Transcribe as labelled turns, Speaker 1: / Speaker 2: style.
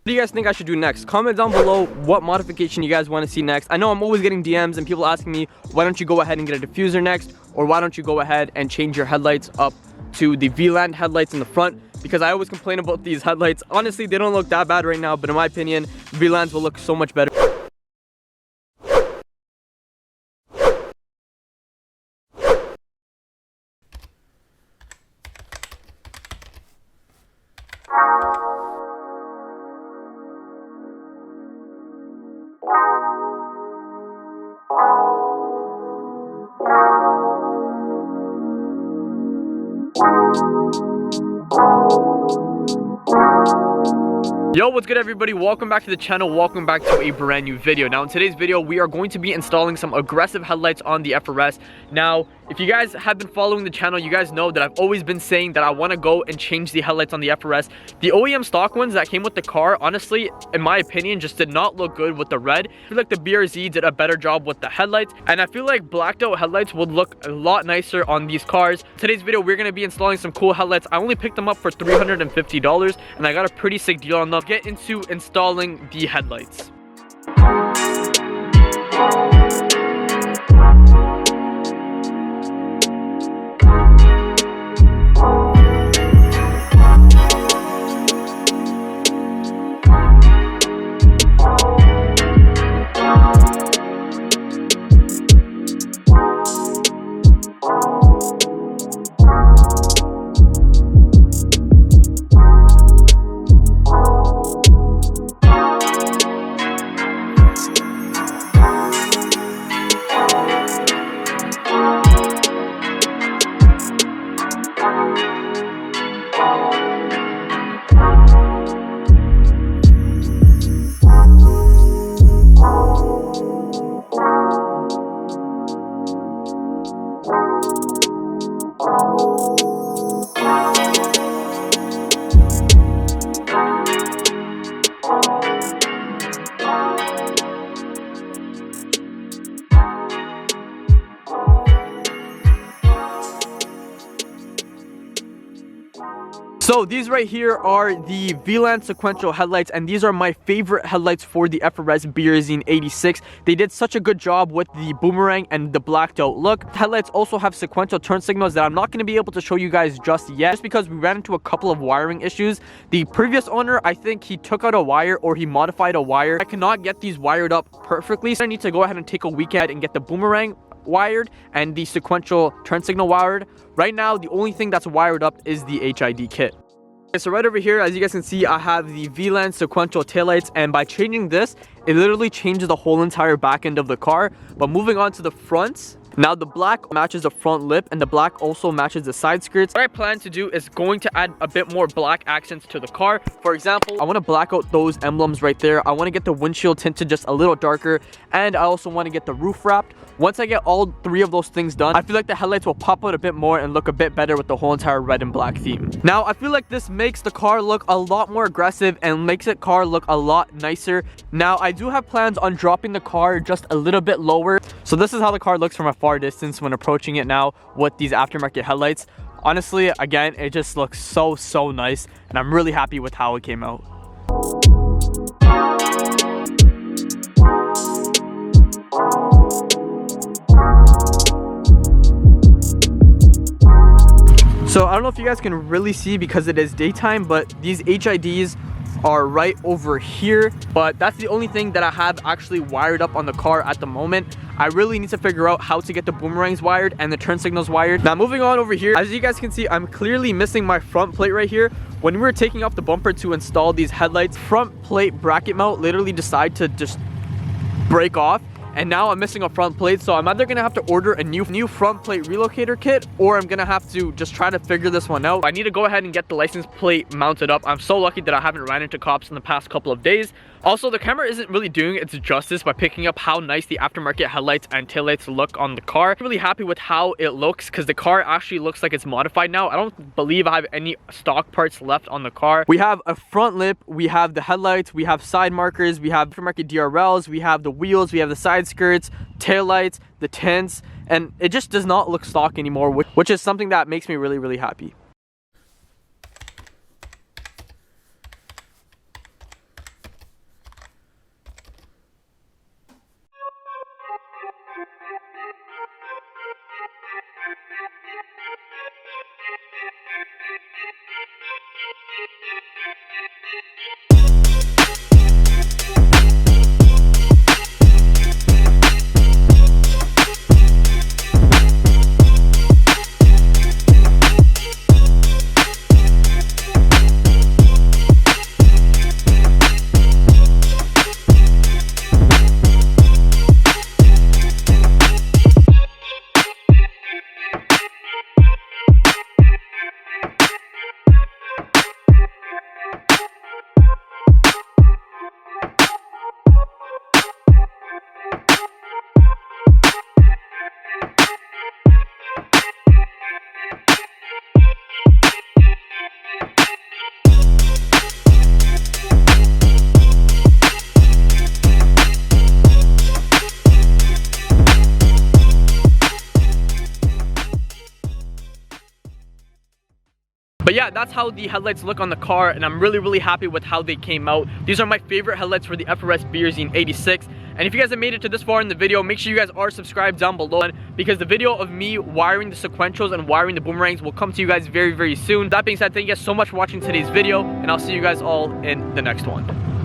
Speaker 1: do you guys think I should do next? Comment down below what modification you guys want to see next. I know I'm always getting DMs and people asking me, why don't you go ahead and get a diffuser next? Or why don't you go ahead and change your headlights up to the VLAND headlights in the front? Because I always complain about these headlights. Honestly, they don't look that bad right now, but in my opinion, VLANDs will look so much better. Yo, what's good everybody? Welcome back to the channel. Welcome back to a brand new video. Now in today's video, we are going to be installing some aggressive headlights on the FRS. Now, if you guys have been following the channel, you guys know that I've always been saying that I want to go and change the headlights on the FRS. The OEM stock ones that came with the car, honestly, in my opinion, just did not look good with the red. I feel like the BRZ did a better job with the headlights, and I feel like blacked out headlights would look a lot nicer on these cars. Today's video, we're going to be installing some cool headlights. I only picked them up for $350, and I got a pretty sick deal on them. Get into installing the headlights. So these right here are the VLAND sequential headlights, and these are my favorite headlights for the FRS BRZ 86. They did such a good job with the boomerang and the blacked out look. The headlights also have sequential turn signals that I'm not going to be able to show you guys just yet, just because we ran into a couple of wiring issues. The previous owner, I think he took out a wire or he modified a wire. I cannot get these wired up perfectly, so I need to go ahead and take a weekend and get the boomerang wired and the sequential turn signal wired. Right now, the only thing that's wired up is the HID kit. Okay, so right over here, as you guys can see, I have the VLAND sequential taillights, and by changing this, it literally changes the whole entire back end of the car. But moving on to the fronts, now the black matches the front lip and the black also matches the side skirts. What I plan to do is going to add a bit more black accents to the car. For example, I want to black out those emblems right there. I want to get the windshield tinted just a little darker, and I also want to get the roof wrapped. Once I get all three of those things done, I feel like the headlights will pop out a bit more and look a bit better with the whole entire red and black theme. Now, I feel like this makes the car look a lot more aggressive and makes the car look a lot nicer. Now, I do have plans on dropping the car just a little bit lower. So this is how the car looks from a far distance when approaching it now with these aftermarket headlights. Honestly, again, it just looks so nice, and I'm really happy with how it came out. So I don't know if you guys can really see because it is daytime, but these HIDs are right over here. But that's the only thing that I have actually wired up on the car at the moment. I really need to figure out how to get the boomerangs wired and the turn signals wired. Now moving on over here, as you guys can see, I'm clearly missing my front plate right here. When we were taking off the bumper to install these headlights, front plate bracket mount literally decided to just break off. And now I'm missing a front plate, so I'm either gonna have to order a new front plate relocator kit, or I'm gonna have to just try to figure this one out. I need to go ahead and get the license plate mounted up. I'm so lucky that I haven't ran into cops in the past couple of days. Also, the camera isn't really doing its justice by picking up how nice the aftermarket headlights and taillights look on the car. I'm really happy with how it looks because the car actually looks like it's modified now. I don't believe I have any stock parts left on the car. We have a front lip, we have the headlights, we have side markers, we have aftermarket DRLs, we have the wheels, we have the side skirts, taillights, the tints, and it just does not look stock anymore, which is something that makes me really happy. But yeah, that's how the headlights look on the car, and I'm really happy with how they came out. These are my favorite headlights for the FRS BRZ 86. And if you guys have made it to this far in the video, make sure you guys are subscribed down below, because the video of me wiring the sequentials and wiring the boomerangs will come to you guys very soon. That being said, thank you guys so much for watching today's video, and I'll see you guys all in the next one.